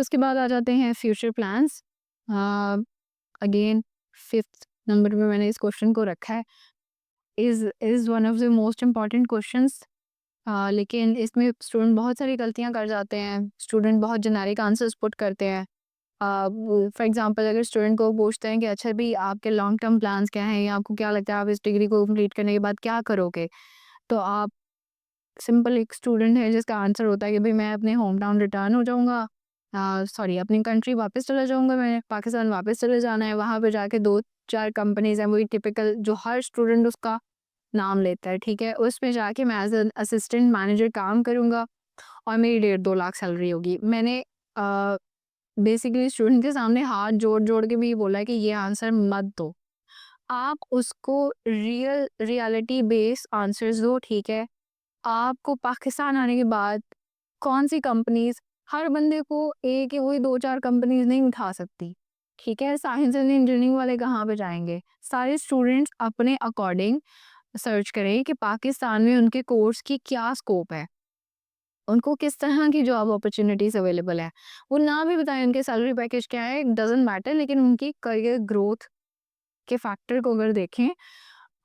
उसके बाद आ जाते हैं future plans. Again 5th number पे मैंने इस क्वेश्चन को रखा है। Is one of the most important questions. लेकिन इसमें स्टूडेंट बहुत सारी गलतियाँ कर जाते हैं। स्टूडेंट बहुत जेनेरिक आंसर्स पुट करते हैं। फॉर एग्जांपल अगर स्टूडेंट को पूछते हैं कि अच्छा भी आपके लॉन्ग टर्म प्लान्स क्या हैं, या आपको क्या लगता है आप इस डिग्री को कंप्लीट करने के बाद क्या करोगे? तो आप सिंपल एक स्टूडेंट है जिसका आंसर होता है कि भाई मैं अपने होम टाउन रिटर्न हो जाऊँगा, सॉरी अपनी कंट्री वापस चला जाऊँगा, मैंने पाकिस्तान वापस चले जाना है, वहाँ पे जाके 2-4 कंपनीज़ हैं, वही टिपिकल जो हर स्टूडेंट उसका नाम लेता है, ठीक है? उसमें जाके मैं एज़ एन असिस्टेंट मैनेजर काम करूँगा और मेरी 1.5-2 लाख सैलरी होगी। मैंने अ, बेसिकली स्टूडेंट के सामने हाथ जोड़-जोड़ के भी बोला है कि ये आंसर मत दो। आप उसको रियलिटी बेस्ड आंसर्स दो, ठीक है? आपको पाकिस्तान आने के बाद कौन-सी कंपनीज़ हर बंदे को एक ही वही 2-4 कंपनीज़ नहीं उठा सकती, ठीक है? साइंस एंड इंजीनियरिंग वाले कहाँ पे जाएँगे? सारे स्टूडेंट्स अपने अकॉर्डिंग सर्च करें कि पाकिस्तान में उनके कोर्स की क्या स्कोप है। उनको किस तरह की जॉब अपॉर्च्युनिटीज़ अवेलेबल है। वो ना भी बताएँ उनके सैलरी पैकेज क्या है, इट डज़न्ट मैटर, लेकिन उनकी करियर ग्रोथ के फैक्टर को अगर देखें,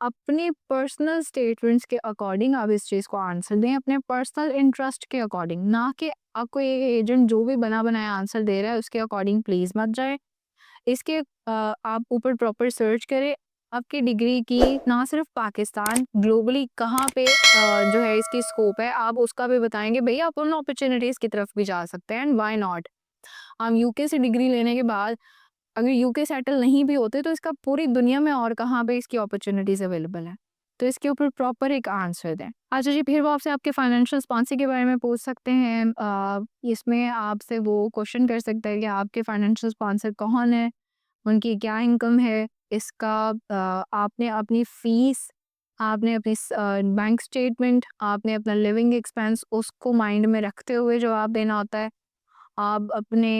अपने पर्सनल स्टेटमेंट्स के अकॉर्डिंग आप इस चीज़ को आंसर दें, अपने पर्सनल इंटरेस्ट के अकॉर्डिंग, ना कि आपको ये एजेंट जो भी बना-बनाया आंसर दे रहा है उसके अकॉर्डिंग प्लीज़ मत जाएँ। इसके आप ऊपर प्रॉपर सर्च करें, आपकी डिग्री की ना सिर्फ पाकिस्तान, ग्लोबली कहाँ पे जो है इसकी स्कोप है, आप उसका भी बताएँगे भई आप उन अपॉर्च्युनिटीज़ की तरफ भी जा सकते हैं एंड व्हाई नॉट? हम यूके से डिग्री लेने के बाद अगर यूके सेटल नहीं भी होते तो इसका पूरी दुनिया में और कहाँ पे इसकी अपॉर्च्युनिटीज़ अवेलेबल है। तो इसके ऊपर प्रॉपर एक आंसर दें। अच्छा जी, फिर वो आपसे आपके फाइनेंशियल स्पॉन्सर के बारे में पूछ सकते हैं। इसमें आपसे वो क्वेश्चन कर सकता है कि आपके फाइनेंशियल स्पॉन्सर कौन है? उनकी क्या इनकम है? इसका आपने अपनी फ़ीस, आपने अपनी बैंक स्टेटमेंट, आपने अपना लिविंग एक्सपेंस उसको माइंड में रखते हुए जवाब देना होता है। आप अपने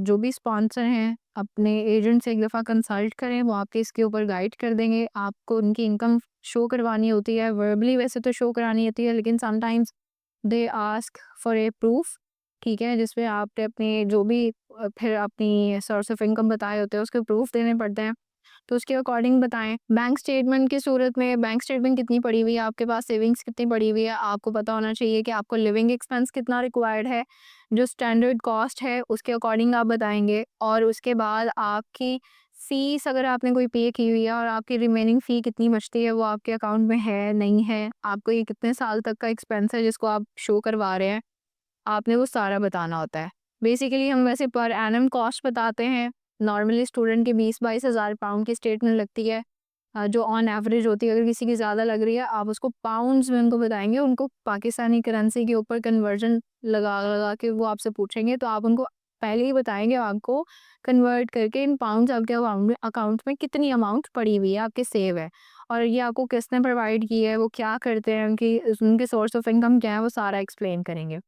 जो भी स्पॉन्सर हैं, अपने एजेंट से एक दफ़ा कंसल्ट करें, वो आपके इसके ऊपर गाइड कर देंगे। आपको उनकी इनकम शो करवानी होती है, वर्बली वैसे तो शो करानी होती है, लेकिन sometimes they ask for a proof, ठीक है? जिसमें आपने अपनी जो भी फिर अपनी सोर्स ऑफ इनकम बताए होते हैं, उसके प्रूफ देने पड़ते हैं। तो उसके अकॉर्डिंग बताएँ। बैंक स्टेटमेंट की सूरत में बैंक स्टेटमेंट कितनी पड़ी हुई है, आपके पास सेविंग्स कितनी पड़ी हुई है, आपको पता होना चाहिए कि आपको लिविंग एक्सपेंस कितना रिक्वायर्ड है, जो स्टैंडर्ड कॉस्ट है उसके अकॉर्डिंग आप बताएँगे, और उसके बाद आपकी फ़ीस अगर आपने कोई पे की हुई है और आपकी रिमेनिंग फ़ी कितनी बचती है, वो आपके अकाउंट में है, नहीं है, आपको ये कितने साल तक का एक्सपेंस है जिसको आप शो करवा रहे हैं, आपने वो सारा बताना होता है। बेसिकली हम वैसे पर एनम कॉस्ट बताते हैं। नॉर्मली स्टूडेंट की 20-22 हज़ार पाउंड की स्टेटमेंट लगती है, जो ऑन एवरेज होती है। अगर किसी की ज़्यादा लग रही है, आप उसको पाउंड्स में उनको बताएँगे, उनको पाकिस्तानी करेंसी के ऊपर कन्वर्जन लगा-लगा के वो आपसे पूछेंगे, तो आप उनको पहले ही बताएँगे आपको कन्वर्ट करके इन पाउंड्स आपके अकाउंट में कितनी अमाउंट पड़ी हुई है, आपके सेव है, और ये आपको किसने प्रोवाइड की है, वो क्या करते हैं, उनके सोर्स ऑफ इनकम क्या है, वो सारा एक्सप्लेन करेंगे।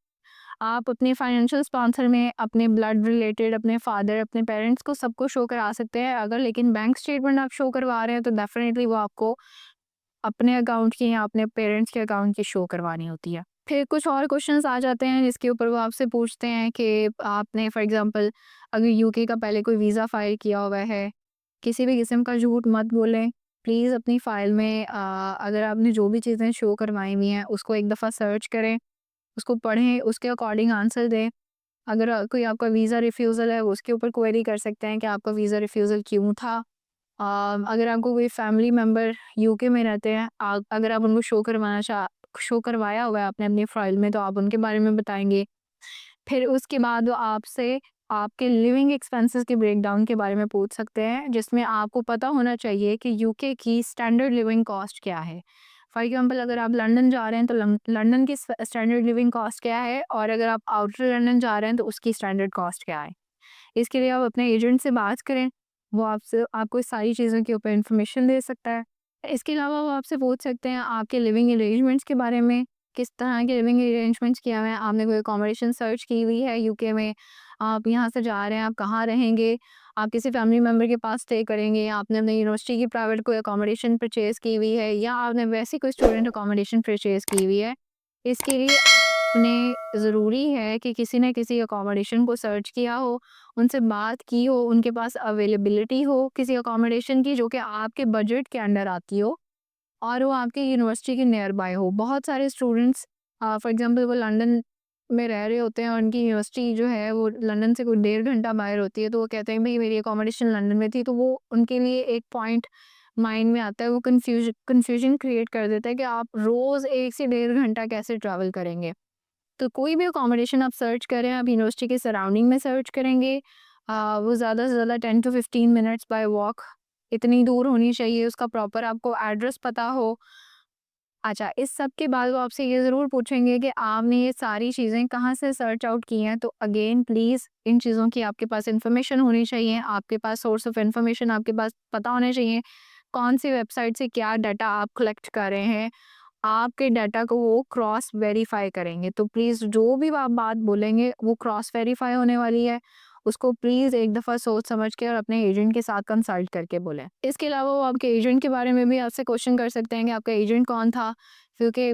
आप अपने फाइनेंशियल स्पॉन्सर में अपने ब्लड रिलेटेड, अपने फादर, अपने पेरेंट्स को सबको शो करा सकते हैं। अगर लेकिन बैंक स्टेटमेंट आप शो करवा रहे हैं तो डेफ़िनेटली वो आपको अपने अकाउंट की या अपने पेरेंट्स के अकाउंट की शो करवानी होती है। फिर कुछ और क्वेश्चंस आ जाते हैं जिसके ऊपर वो आपसे पूछते हैं कि आपने फॉर एग्ज़ाम्पल अगर यूके का पहले कोई वीज़ा फ़ाइल किया हुआ है, किसी भी किस्म का झूठ मत बोलें। प्लीज़ अपनी फ़ाइल में अगर आपने जो भी चीज़ें शो करवाई हुई हैं उसको एक दफ़ा सर्च करें, उसको पढ़ें, उसके अकॉर्डिंग आंसर दें। अगर कोई आपका वीज़ा रिफ्यूज़ल है, उसके ऊपर क्वेरी कर सकते हैं कि आपका वीज़ा रिफ्यूज़ल क्यों था। अगर आपको कोई फैमिली मेंबर यूके में रहते हैं, अगर आप उनको शो करवाया हुआ है आपने अपनी फ़ाइल में, तो आप उनके बारे में बताएँगे। फिर उसके बाद वो आपसे आपके लिविंग एक्सपेंसेस के ब्रेकडाउन के बारे में पूछ सकते हैं, जिसमें आपको पता होना चाहिए कि यूके की स्टैंडर्ड लिविंग कॉस्ट क्या है। फॉर एग्ज़ाम्पल अगर आप लंदन जा रहे हैं तो लंदन की स्टैंडर्ड लिविंग कॉस्ट क्या है, और अगर आप आउटर लंदन जा रहे हैं तो उसकी स्टैंडर्ड कॉस्ट क्या है। इसके लिए आप अपने एजेंट से बात करें, वो आपसे आपको इस सारी चीज़ों के ऊपर इन्फॉर्मेशन दे सकता है। इसके अलावा वो आपसे पूछ सकते हैं आपके लिविंग अरेंजमेंट्स के बारे में, किस तरह के लिविंग अरेंजमेंट्स किए हुए हैं, आपने कोई अकोमोडेशन सर्च की हुई है यूके में, आप यहाँ से जा रहे हैं, आप कहाँ रहेंगे, आप किसी फैमिली मेम्बर के पास स्टे करेंगे, या आपने अपनी यूनिवर्सिटी की प्राइवेट कोई अकोमोडेशन परचेज़ की हुई है, या आपने वैसी कोई स्टूडेंट अकोमोडेशन परचेज़ की हुई है। इसके लिए आपने ज़रूरी है कि किसी न किसी अकोमोडेशन को सर्च किया हो, उनसे बात की हो, उनके पास अवेलेबिलिटी हो किसी अकोमोडेशन की जो कि आपके बजट के अंडर आती हो और वो आपके यूनिवर्सिटी के नियर बाय हो। बहुत सारे स्टूडेंट्स फॉर एग्ज़ाम्पल वो लंदन में रह रहे होते हैं और उनकी यूनिवर्सिटी जो है वो लंदन से कोई 1.5 घंटा बाहर होती है, तो वो कहते हैं भई मेरी अकोमोडेशन लंदन में थी, तो वो उनके लिए एक पॉइंट माइंड में आता है, वो कन्फ्यूजन क्रिएट कर देता है कि आप रोज़ 1 से 1.5 घंटा कैसे ट्रैवल करेंगे। तो कोई भी अकोमोडेशन आप सर्च करें, आप यूनिवर्सिटी के सराउंडिंग में सर्च करेंगे, वो ज़्यादा से ज़्यादा 10 टू 15 मिनट्स बाय वॉक इतनी दूर होनी चाहिए, उसका प्रॉपर आपको एड्रेस पता हो। अच्छा, इस सब के बाद वो आपसे ये ज़रूर पूछेंगे कि आपने ये सारी चीज़ें कहाँ से सर्च आउट की हैं, तो अगेन प्लीज़ इन चीज़ों की आपके पास इन्फॉर्मेशन होनी चाहिए, आपके पास सोर्स ऑफ इन्फॉर्मेशन आपके पास पता होने चाहिए, कौन-सी वेबसाइट से क्या डाटा आप कलेक्ट कर रहे हैं। आपके डाटा को वो क्रॉस वेरीफाई करेंगे, तो प्लीज़ जो भी आप बात बोलेंगे वो क्रॉस वेरीफाई होने वाली है, उसको प्लीज़ एक दफ़ा सोच समझ के और अपने एजेंट के साथ कंसल्ट करके बोलें। इसके अलावा वो आपके एजेंट के बारे में भी आपसे क्वेश्चन कर सकते हैं कि आपका एजेंट कौन था, क्योंकि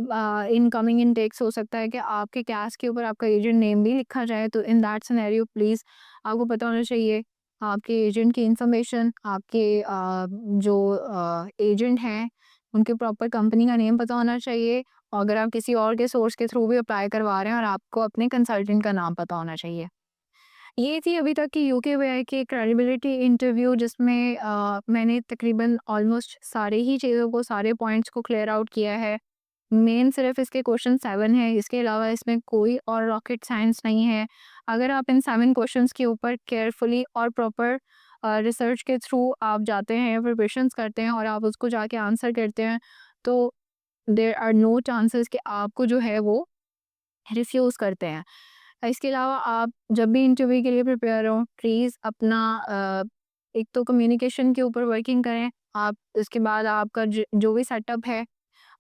इनकमिंग इनटेक्स हो सकता है कि आपके कैश के ऊपर आपका एजेंट नेम भी लिखा जाए, तो इन दैट सिनेरियो प्लीज़ आपको पता होना चाहिए आपके एजेंट की इन्फॉर्मेशन, आपके जो एजेंट हैं उनके प्रॉपर कंपनी का नेम पता होना चाहिए, और अगर आप किसी और के सोर्स के थ्रू भी अप्लाई करवा रहे हैं और आपको अपने कंसल्टेंट का नाम पता होना चाहिए। ये थी अभी तक की यूकेवीआई की क्रेडिबिलिटी इंटरव्यू, जिसमें मैंने तकरीबन ऑलमोस्ट सारे ही चीज़ों को, सारे पॉइंट्स को क्लियर आउट किया है। मेन सिर्फ इसके क्वेश्चन 7 है, इसके अलावा इसमें कोई और रॉकेट साइंस नहीं है। अगर आप इन 7 क्वेश्चंस के ऊपर केयरफुली और प्रॉपर रिसर्च के थ्रू आप जाते हैं, प्रिपरेशंस करते हैं और आप उसको जाके आंसर करते हैं, तो देयर आर नो चांसेस कि आपको जो है वो रिफ्यूज़ करते हैं। इसके अलावा आप जब भी इंटरव्यू के लिए प्रिपेयर हों, प्लीज़ अपना एक तो कम्युनिकेशन के ऊपर वर्किंग करें। आप इसके बाद आपका जो भी सेटअप है,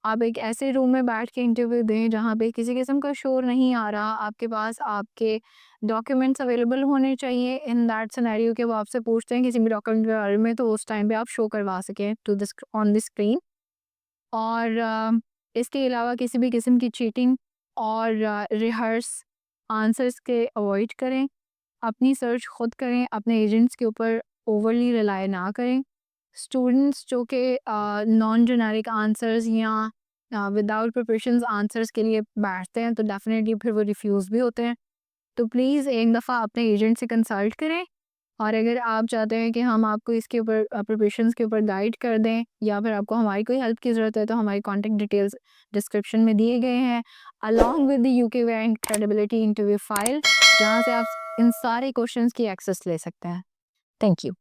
आप एक ऐसे रूम में बैठ के इंटरव्यू दें जहाँ पे किसी किस्म का शोर नहीं आ रहा, आपके पास आपके डॉक्यूमेंट्स अवेलेबल होने चाहिए इन दैट सिनेरियो कि वो आपसे पूछते हैं किसी भी डॉक्यूमेंट के बारे में, तो उस टाइम पे आप शो करवा सकें to the on the screen. और इसके अलावा किसी भी किस्म की चीटिंग और रिहर्स आंसर्स के अवॉइड करें। अपनी सर्च खुद करें, अपने एजेंट्स के ऊपर ओवरली रिलाय ना करें। स्टूडेंट्स जो कि नॉन जेनेरिक आंसर्स या विदाउट प्रिपरेशंस आंसर्स के लिए बैठते हैं, तो डेफिनेटली फिर वो रिफ्यूज़ भी होते हैं। तो प्लीज़ एक दफ़ा अपने एजेंट से कंसल्ट करें, और अगर आप चाहते हैं कि हम आपको इसके ऊपर प्रिपरेशंस के ऊपर गाइड कर दें या फिर आपको हमारी कोई हेल्प की ज़रूरत है, तो हमारी कॉन्टैक्ट डिटेल्स डिस्क्रिप्शन में दिए गए हैं, along with the UKVI credibility interview file, जहाँ से आप इन सारे क्वेश्चंस की एक्सेस ले सकते हैं। Thank you.